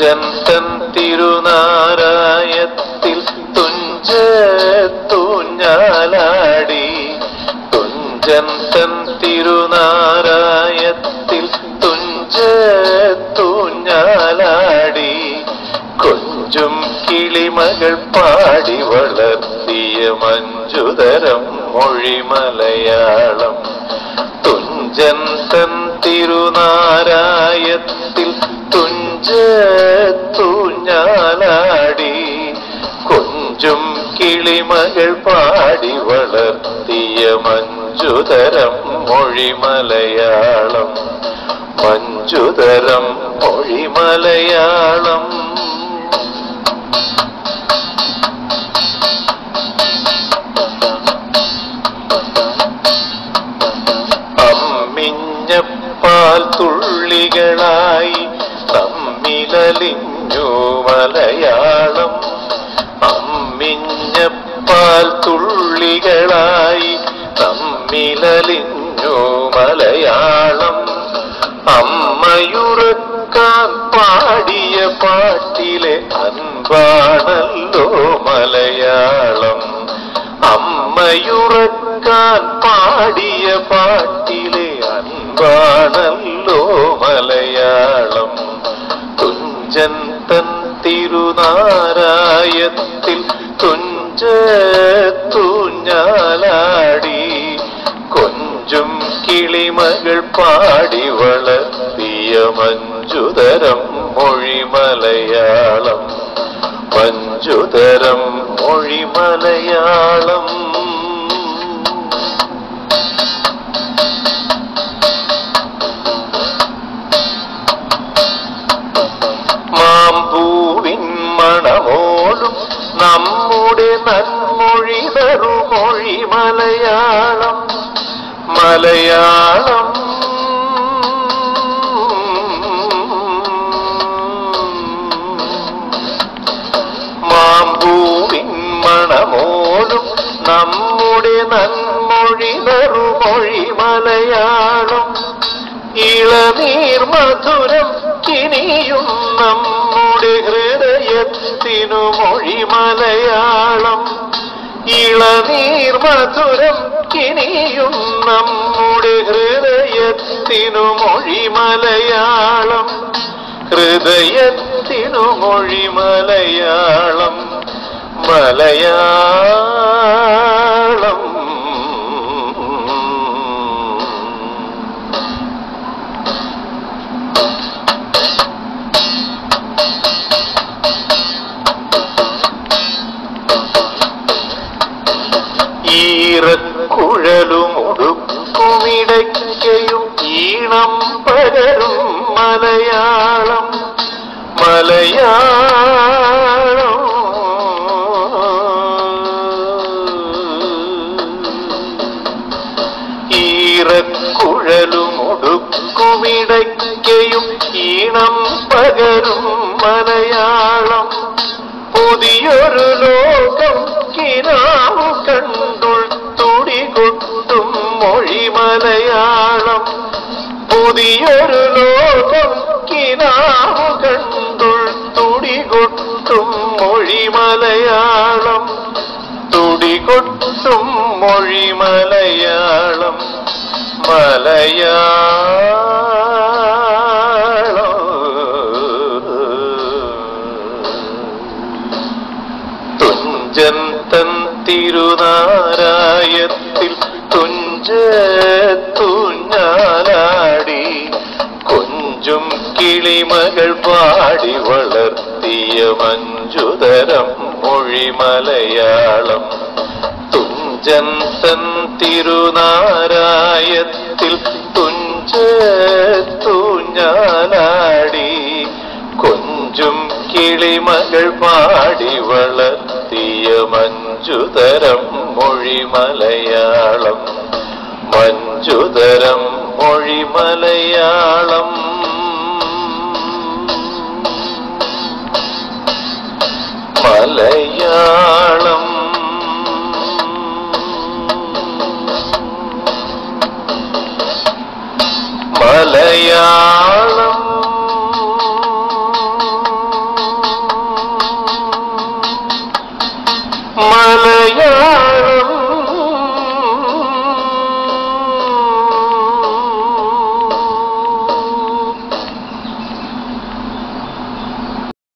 തുഞ്ചൻ തിരുനാരായത്തിൽ തുഞ്ചത്തൂഞ്ഞാലാടി തുഞ്ചൻ തിരുനാരായത്തിൽ തുഞ്ചത്തൂഞ്ഞാലാടി കൊഞ്ചും കിളിമകൾ പാടി വളർത്തിയ മഞ്ജുതരം മൊഴിമലയാളം തുഞ്ചൻ തിരുനാരായത്തിൽ തുഞ്ചത്തൂഞ്ഞാലാടി കൊഞ്ചും കിളിമകൾ പാടി വളർത്തിയ മഞ്ജുതരം മൊഴിമലയാളം മഞ്ജുതരം മൊഴിമലയാളം അമ്മിഞ്ഞപ്പാൽ തുള്ളികളായി തമ്മിലലിഞ്ഞു മലയാളം അമ്മിഞ്ഞപ്പാൽ തുള്ളികളായി തമ്മിലലിഞ്ഞു മലയാളം അമ്മയുറക്കാൻ പാടിയ പാട്ടിലെ അൻപാണല്ലോ മലയാളം അമ്മയുറക്കാൻ പാടിയ പാട്ടിലെ അൻപാണല്ലോ മലയാളം തുഞ്ചൻ തിരുനാരായത്തിൽ തുഞ്ചത്തൂഞ്ഞാലാടി കൊഞ്ചും കിളിമകൾ പാടി വളർത്തിയ മഞ്ജുതരം മൊഴിമലയാളം മഞ്ജുതരം മൊഴിമലയാളം മാമ്പൂവിൻ മണമോടും നമ്മുടെ നന്മൊഴി തരുമൊഴി മലയാളം മലയാളം മാമ്പൂവിൻ മണമോടും നമ്മുടെ നന്മൊഴി തരുമൊഴി മലയാളം ഇളനീർ മധുരം കിനിയും നമ്മുടെ ഹൃദയത്തിനു മൊഴി മലയാളം ഇളനീർ മധുരം കിനിയും നമ്മുടെ ഹൃദയത്തിനു മൊഴി മലയാളം ഹൃദയത്തിനു മൊഴി മലയാളം മലയാളം ഈറക്കുഴലും ഉടുക്കുമിടയ്ക്കയും ഈണം പകരും മലയാളം മലയാളം ഈറക്കുഴലും ഉടുക്കുമിടയ്ക്കയും ഈണം പകരും മലയാളം പുതിയൊരു ലോകം കിനാവു കണ്ടുൾ തുടികൊട്ടും മൊഴി മലയാളം പുതിയൊരു ലോകം കിനാവു കണ്ടുൾ തുടികൊട്ടും മൊഴി മലയാളം തുടികൊട്ടും മൊഴി മലയാളം മലയാളം തുഞ്ചൻ തിരുനാരായത്തിൽ തുഞ്ചത്തൂഞ്ഞാലാടി കൊഞ്ചും കിളിമകൾ പാടി വളർത്തിയ മഞ്ജുതരം മൊഴി മലയാളം തുഞ്ചൻ തിരുനാരായത്തിൽ തുഞ്ചത്തൂഞ്ഞാലാടി കൊഞ്ചും കിളിമകൾ പാടി വളർത്തിയ മഞ്ജുതരം മൊഴി മലയാളം മഞ്ജുതരം മൊഴി മലയാളം മലയാളം മലയാളം മലയാളം